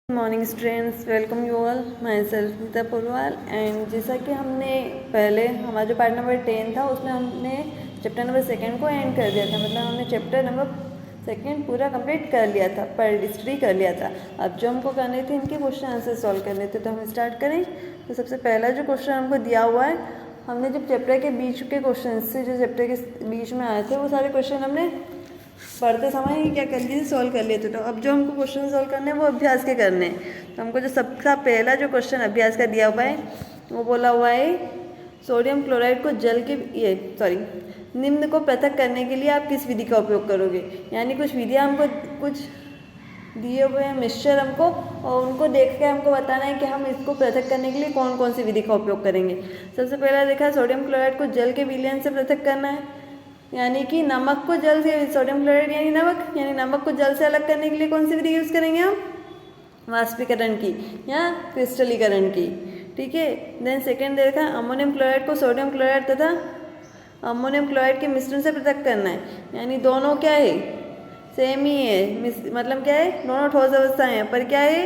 Morning students, welcome you all. Myself Neeta Purwal. And जैसा कि हमने पहले हमारा जो पार्ट नंबर 10 था उसमें हमने चैप्टर नंबर 2 को एंड कर दिया था। मतलब हमने चैप्टर नंबर 2 पूरा कंप्लीट कर लिया था, पर स्टडी कर लिया था। अब जो हमको करने थे इनके क्वेश्चन आंसर सॉल्व करने थे, तो हम स्टार्ट करें। तो सबसे पहला जो क्वेश्चन हमको दिया हुआ है, हमने जब चैप्टर के बीच के क्वेश्चन से जो चैप्टर के बीच में आए थे वो सारे क्वेश्चन हमने पढ़ते समय ही क्या कर लिए, सॉल्व कर लिए थे। तो अब जो हमको क्वेश्चन सॉल्व करने हैं वो अभ्यास के करने हैं। तो हमको जो सबसे पहला जो क्वेश्चन अभ्यास का दिया हुआ है वो बोला हुआ है, सोडियम क्लोराइड को जल के निम्न को पृथक करने के लिए आप किस विधि का उपयोग करोगे। यानी कुछ विधियाँ हमको कुछ दिए हुए हैं मिक्सचर हमको, और उनको देख के हमको बताना है कि हम इसको पृथक करने के लिए कौन कौन सी विधि का उपयोग करेंगे। सबसे पहला देखा, सोडियम क्लोराइड को जल के विलयन से पृथक करना है। यानी कि नमक को जल से, सोडियम क्लोराइड यानी नमक को जल से अलग करने के लिए कौन सी विधि यूज़ करेंगे हम, वाष्पीकरण की या क्रिस्टलीकरण की। ठीक है। देन सेकेंड देखा, अमोनियम क्लोराइड को सोडियम क्लोराइड तथा अमोनियम क्लोराइड के मिश्रण से पृथक करना है। यानी दोनों क्या है, सेम ही है, मतलब क्या है, दोनों ठोस अवस्थाएं हैं, पर क्या है,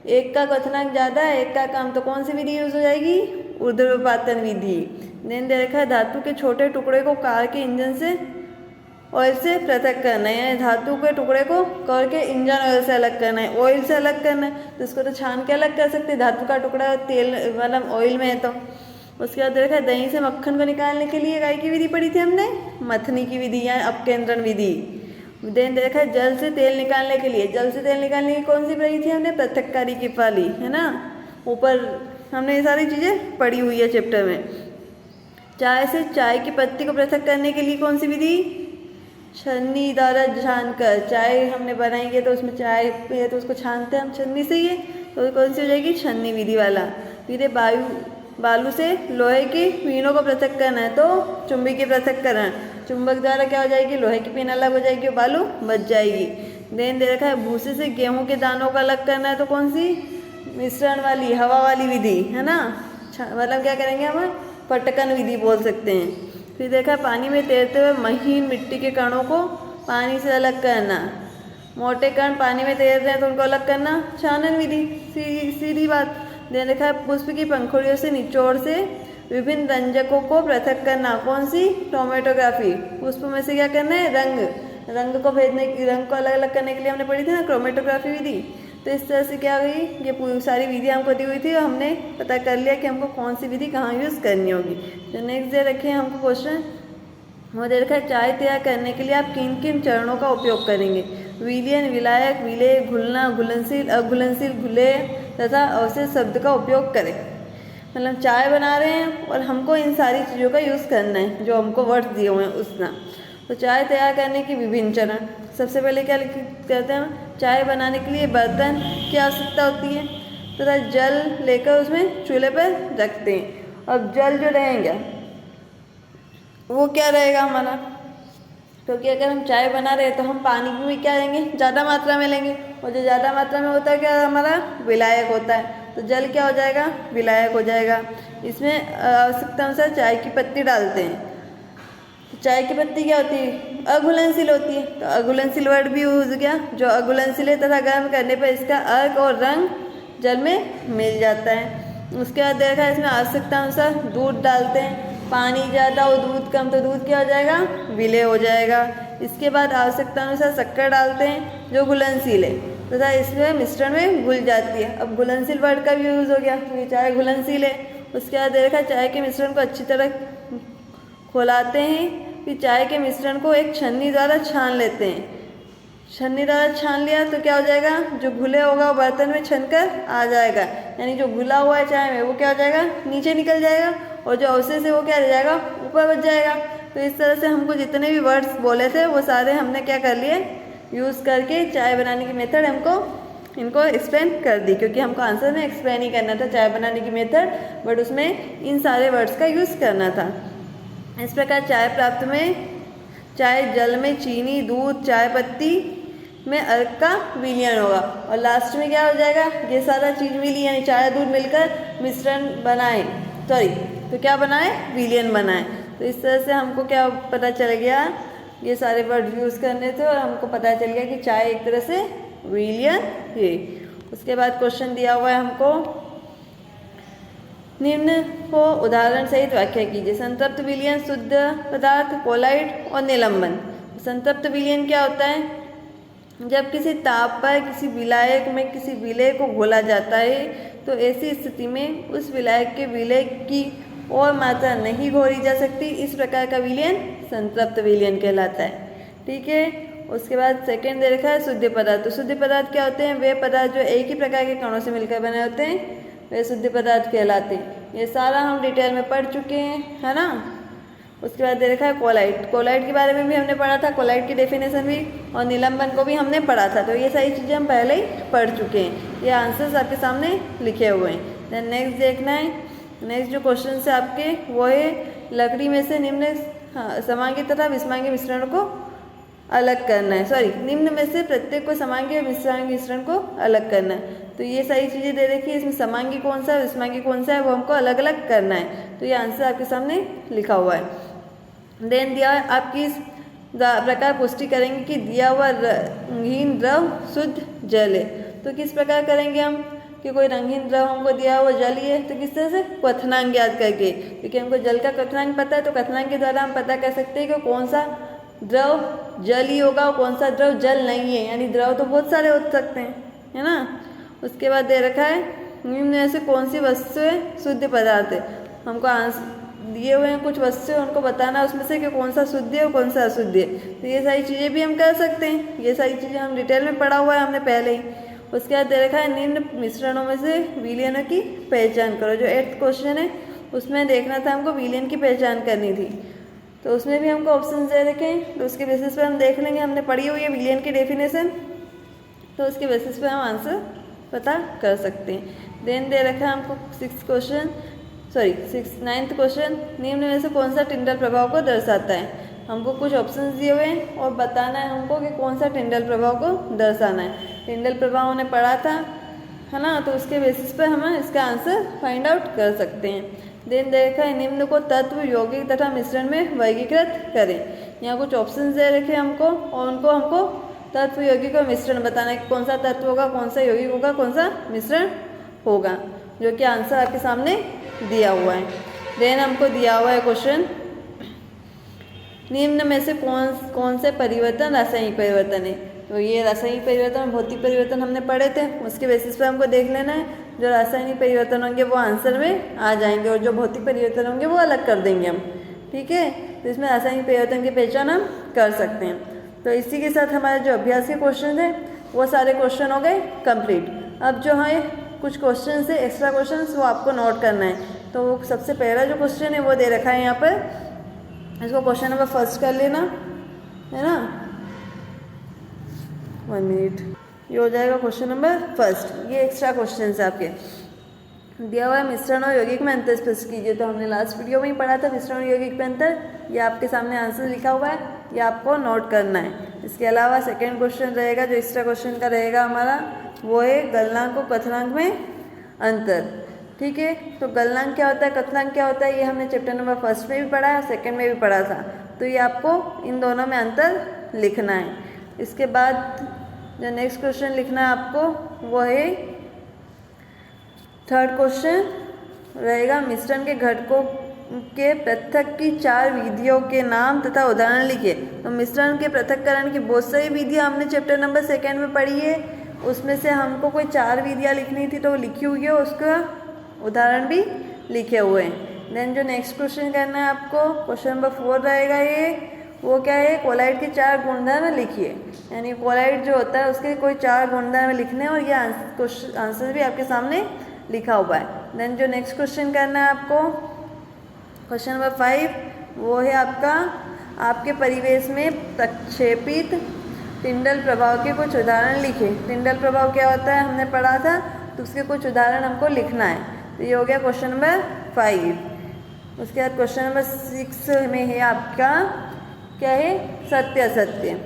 एक का क्वथनांक ज़्यादा है एक का कम। तो कौन सी विधि यूज हो जाएगी, ऊर्ध्वपातन विधि। देन देखा है, धातु के छोटे टुकड़े को कार के इंजन से ऑयल से पृथक करना है। यानी धातु के टुकड़े को कार के इंजन ऑयल से अलग करना है, ऑयल से अलग करना है। तो इसको तो छान के अलग कर सकते हैं, धातु का टुकड़ा तेल मतलब ऑयल में है। तो उसके बाद देखा, दही से मक्खन को निकालने के लिए काय की विधि पढ़ी थी हमने, मथनी की विधि या अपकेंद्रण विधि। देन देखा, जल से तेल निकालने के लिए, जल से तेल निकालने की कौन सी पढ़ी थी हमने, पृथककारी की पाली, है ना। ऊपर हमने ये सारी चीज़ें पढ़ी हुई है चैप्टर में। चाय से चाय की पत्ती को पृथक करने के लिए कौन सी विधि, छन्नी द्वारा छानकर। चाय हमने बनाएंगे तो उसमें चाय है तो उसको छानते हैं हम छन्नी से, ये तो कौन सी हो जाएगी, छन्नी विधि वाला। फिर बालू से लोहे की पीनों को पृथक करना है तो चुंबकीय पृथक्करण। चुंबक द्वारा क्या हो जाएगी, लोहे की पीन अलग हो जाएगी और बालू बच जाएगी। देन दे रखा है, भूसे से गेहूं के दानों को अलग करना है तो कौन सी, मिश्रण वाली, हवा वाली विधि, है ना। मतलब क्या करेंगे हम, पटकन विधि बोल सकते हैं। फिर देखा, पानी में तैरते हुए महीन मिट्टी के कणों को पानी से अलग करना। मोटे कण पानी में तैर रहे हैं तो उनको अलग करना, छानन विधि, सीधी बात। दे देखा है, पुष्प की पंखुड़ियों से निचोड़ से विभिन्न रंजकों को पृथक करना, कौन सी, क्रोमेटोग्राफी। पुष्प में से क्या करना है, रंग को भेजने की, रंग को अलग अलग करने के लिए हमने पढ़ी थी ना, क्रोमेटोग्राफी विधि। तो इस तरह से क्या हुई, ये पूरी सारी विधियाँ हमको दी हुई थी और हमने पता कर लिया कि हमको कौन सी विधि कहाँ यूज़ करनी होगी। तो नेक्स्ट दे रखे हैं हमको क्वेश्चन, वो दे रखा है, चाय तैयार करने के लिए आप किन किन चरणों का उपयोग करेंगे। विलयन, विलायक, विलेय, घुलना, घुलनशील, अघुलनशील, घुलेय तथा अवशेष शब्द का उपयोग करें। मतलब चाय बना रहे हैं और हमको इन सारी चीज़ों का यूज़ करना है, जो हमको वर्ड्स दिए हुए हैं उसका। तो चाय तैयार करने की विभिन्न चरण, सबसे पहले क्या कहते हैं, चाय बनाने के लिए बर्तन की आवश्यकता होती है तथा जल लेकर उसमें चूल्हे पर रखते हैं। अब जल जो रहेगा वो क्या रहेगा हमारा, क्योंकि अगर हम चाय बना रहे हैं तो हम पानी भी क्या लेंगे, ज़्यादा मात्रा में लेंगे, और जो ज़्यादा मात्रा में होता है क्या हमारा, विलायक होता है। तो जल क्या हो जाएगा, विलायक हो जाएगा। इसमें आवश्यकता अनुसार चाय की पत्ती डालते हैं। तो चाय की पत्ती क्या होती है, अघुलनशील होती है। तो अघुलनशील वर्ड भी यूज गया, जो अघुलनशील है तथा गर्म करने पर इसका अर्क और रंग जल में मिल जाता है। उसके बाद देखा, इसमें आवश्यकता अनुसार दूध डालते हैं। पानी ज़्यादा और दूध कम तो दूध क्या हो जाएगा, विलेय हो जाएगा। इसके बाद आवश्यकता अनुसार शक्कर डालते हैं जो घुलनशील है तथा इसमें मिश्रण में घुल जाती है। अब घुलनशील वर्ड का भी यूज़ हो गया, ये चाय घुलनशील है। उसके बाद देखा, चाय के मिश्रण को अच्छी तरह खोलाते हैं, फिर चाय के मिश्रण को एक छन्नी द्वारा छान लेते हैं। छन्नी द्वारा छान लिया तो क्या हो जाएगा, जो घुले होगा वो बर्तन में छनकर आ जाएगा। यानी जो घुला हुआ है चाय में वो क्या हो जाएगा, नीचे निकल जाएगा, और जो अवशेष है वो क्या रह जाएगा, ऊपर बच जाएगा। तो इस तरह से हमको जितने भी वर्ड्स बोले थे वो सारे हमने क्या कर लिए, यूज़ करके चाय बनाने की मेथड हमको इनको एक्सप्लेन कर दी, क्योंकि हमको आंसर में एक्सप्लेन ही करना था चाय बनाने की मेथड, बट उसमें इन सारे वर्ड्स का यूज़ करना था। इस प्रकार चाय प्राप्त में चाय जल में चीनी, दूध, चाय पत्ती में अर्क का विलयन होगा, और लास्ट में क्या हो जाएगा, ये सारा चीज़ मिली, यानी चाय दूध मिलकर मिश्रण बनाए, तो क्या बनाए, विलयन बनाए। तो इस तरह से हमको क्या पता चल गया, ये सारे वर्ड यूज़ करने थे और हमको पता चल गया कि चाय एक तरह से विलयन है। उसके बाद क्वेश्चन दिया हुआ है हमको, निम्न को उदाहरण सहित व्याख्या कीजिए। संतृप्त विलयन, शुद्ध पदार्थ, कोलाइड और निलंबन। संतृप्त विलयन क्या होता है? जब किसी ताप पर किसी विलायक में किसी विलय को घोला जाता है तो ऐसी स्थिति में उस विलायक के विलय की और मात्रा नहीं घोली जा सकती, इस प्रकार का विलयन संतृप्त विलयन कहलाता है। ठीक है। उसके बाद सेकंड दे रखा है शुद्ध पदार्थ। तो शुद्ध पदार्थ क्या होते हैं? वे पदार्थ जो एक ही प्रकार के कणों से मिलकर बने होते हैं वे शुद्ध पदार्थ कहलाते हैं। ये सारा हम डिटेल में पढ़ चुके हैं, है ना। उसके बाद दे रखा है कोलाइड। कोलाइड के बारे में भी हमने पढ़ा था, कोलाइड की डेफिनेशन भी, और निलंबन को भी हमने पढ़ा था। तो ये सारी चीज़ें हम पहले ही पढ़ चुके हैं। ये आंसर्स आपके सामने लिखे हुए हैं। देन नेक्स्ट देखना है, नेक्स्ट जो क्वेश्चन है आपके वो है लकड़ी में से निम्न समांगी तथा विषमांगी मिश्रण को अलग करना है। सॉरी, निम्न में से प्रत्येक को समांगी और विषमांगी मिश्रण को अलग करना है। तो ये सारी चीज़ें दे रखी है, इसमें समांगी कौन सा है विषमांगी कौन सा है वो हमको अलग अलग करना है। तो ये आंसर आपके सामने लिखा हुआ है। देन दिया आपकी इस प्रकार पुष्टि करेंगे कि दिया हुआ रंगीन द्रव शुद्ध जल है। तो किस प्रकार करेंगे हम कि कोई रंगीन द्रव हमको दिया हुआ जल ही है, तो किस तरह से? क्वथनांक याद करके, क्योंकि हमको जल का क्वथनांक पता है तो क्वथनांक के द्वारा हम पता कर सकते हैं कि कौन सा द्रव जल ही होगा और कौन सा द्रव जल नहीं है। यानी द्रव तो बहुत सारे हो सकते हैं, है ना। उसके बाद दे रखा है निम्न में से कौन सी वस्तुएं शुद्ध पदार्थ है। हमको आंसर दिए हुए हैं कुछ वस्तुएं, उनको बताना उसमें से कि कौन सा शुद्ध है और कौन सा अशुद्ध है। तो ये सारी चीज़ें भी हम कर सकते हैं। ये सारी चीज़ें हम डिटेल में पढ़ा हुआ है हमने पहले ही। उसके बाद दे रखा है निम्न मिश्रणों में से विलयनों की पहचान करो। जो 8th क्वेश्चन है उसमें देखना था हमको विलयन की पहचान करनी थी, तो उसमें भी हमको ऑप्शन दे रखे हैं। तो उसके बेसिस पर हम देख लेंगे, हमने पढ़ी हुई है विलयन की डेफिनेशन, तो उसके बेसिस पर हम आंसर पता कर सकते हैं। देन दे रखा है हमको 9th क्वेश्चन, निम्न में से कौन सा टिंडल प्रभाव को दर्शाता है। हमको कुछ ऑप्शंस दिए हुए हैं और बताना है हमको कि कौन सा टिंडल प्रभाव को दर्शाना है। टिंडल प्रभाव हमने पढ़ा था, है ना, तो उसके बेसिस पर हम इसका आंसर फाइंड आउट कर सकते हैं। देन देखा है निम्न को तत्व, यौगिक तथा मिश्रण में वर्गीकृत करें। यहाँ कुछ ऑप्शंस दे रखे हमको और उनको हमको तत्व, यौगिक और मिश्रण बताना है कि कौन सा तत्व होगा, कौन सा यौगिक होगा, कौन सा मिश्रण होगा, जो कि आंसर आपके सामने दिया हुआ है। देन हमको दिया हुआ है क्वेश्चन, निम्न में से कौन से परिवर्तन रासायनिक परिवर्तन है। तो ये रासायनिक परिवर्तन, भौतिक परिवर्तन हमने पढ़े थे, उसके बेसिस पर हमको देख लेना है। जो रासायनिक परिवर्तन होंगे वो आंसर में आ जाएंगे और जो भौतिक परिवर्तन होंगे वो अलग कर देंगे हम। ठीक है, तो इसमें रासायनिक परिवर्तन की पहचान हम कर सकते हैं। तो इसी के साथ हमारे जो अभ्यास के क्वेश्चन थे वो सारे क्वेश्चन हो गए कंप्लीट। अब जो है कुछ क्वेश्चन है एक्स्ट्रा क्वेश्चन वो आपको नोट करना है। तो सबसे पहला जो क्वेश्चन है वो दे रखा है यहाँ पर, इसको क्वेश्चन नंबर 1 कर लेना, है ना। 1 मिनट, ये हो जाएगा क्वेश्चन नंबर 1। ये एक्स्ट्रा क्वेश्चन है आपके। दिया हुआ है मिश्रण और यौगिक में अंतर स्पष्ट कीजिए। तो हमने लास्ट वीडियो में ही पढ़ा था मिश्रण और यौगिक में अंतर। ये आपके सामने आंसर लिखा हुआ है, ये आपको नोट करना है। इसके अलावा सेकेंड क्वेश्चन रहेगा जो एक्स्ट्रा क्वेश्चन का रहेगा हमारा, वो है गलनांक और क्वथनांक में अंतर। ठीक है, तो गलनांक क्या होता है, क्वथनांक क्या होता है, ये हमने चैप्टर नंबर 1 में भी पढ़ा है, 2nd में भी पढ़ा था। तो ये आपको इन दोनों में अंतर लिखना है। इसके बाद जो नेक्स्ट क्वेश्चन लिखना है आपको वो है 3rd क्वेश्चन रहेगा, मिश्रण के घटकों के पृथक की 4 विधियों के नाम तथा उदाहरण लिखिए। तो मिश्रण के पृथक्करण की बहुत सारी विधियाँ हमने चैप्टर नंबर 2nd में पढ़ी है, उसमें से हमको कोई 4 विधियाँ लिखनी थी तो वो लिखी हुई है, उसका उदाहरण भी लिखे हुए हैं। देन जो नेक्स्ट क्वेश्चन करना है आपको, क्वेश्चन नंबर 4 रहेगा ये, वो क्या है, कोलाइड के 4 गुणधर्म लिखिए। यानी कोलाइड जो होता है उसके कोई 4 गुणधर्म लिखने हैं और ये आंसर भी आपके सामने लिखा हुआ है। देन जो नेक्स्ट क्वेश्चन करना है आपको, क्वेश्चन नंबर 5, वो है आपका, आपके परिवेश में प्रक्षेपित टिंडल प्रभाव के कुछ उदाहरण लिखे। टिंडल प्रभाव क्या होता है हमने पढ़ा था, तो उसके कुछ उदाहरण हमको लिखना है। तो ये हो गया क्वेश्चन नंबर 5। उसके बाद क्वेश्चन नंबर 6 में है आपका क्या है, सत्य असत्य।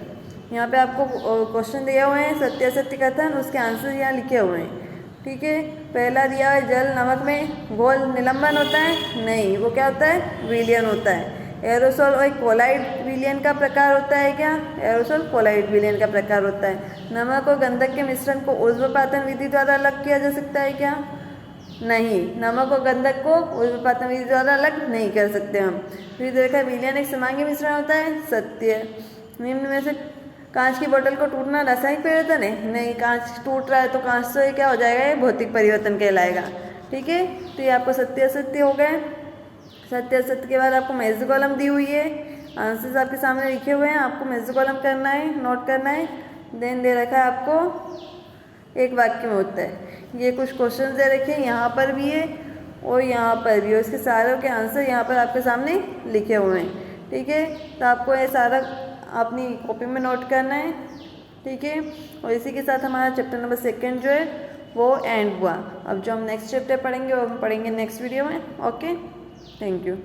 यहाँ पे आपको क्वेश्चन दिए हुए हैं सत्य असत्य कथन, उसके आंसर यहाँ लिखे हुए हैं। ठीक है, पहला दिया है जल नमक में घोल निलंबन होता है, नहीं, वो क्या होता है, विलयन होता है। एरोसोल और कोलाइड विलयन का प्रकार होता है क्या? एरोसोल कोलाइड विलयन का प्रकार होता है। नमक और गंधक के मिश्रण को ऊर्ध्वपातन विधि द्वारा अलग किया जा सकता है क्या? नहीं, नमक और गंधक को ऊर्ध्वपातन विधि द्वारा अलग नहीं कर सकते हम। फिर देखा विलयन एक समांगी मिश्रण होता है, सत्य। निम्न में से कांच की बोतल को टूटना रासायनिक परिवर्तन है? नहीं, कांच टूट रहा है तो कांच तो ये क्या हो जाएगा, ये भौतिक परिवर्तन कहलाएगा। ठीक है, तो ये आपको सत्य असत्य हो गए। सत्य असत्य के बाद आपको मेजर कॉलम दी हुई है, आंसर्स आपके सामने लिखे हुए हैं, आपको मेजर कॉलम करना है, नोट करना है। देन दे रखा है आपको एक वाक्य में उत्तर। ये कुछ क्वेश्चन दे रखे हैं, यहाँ पर भी है और यहाँ पर भी है, इसके सारों के आंसर यहाँ पर आपके सामने लिखे हुए हैं। ठीक है, तो आपको ये सारा अपनी कॉपी में नोट करना है। ठीक है, और इसी के साथ हमारा चैप्टर नंबर 2 जो है वो एंड हुआ। अब जो हम नेक्स्ट चैप्टर पढ़ेंगे वो हम पढ़ेंगे नेक्स्ट वीडियो में। Okay, thank you.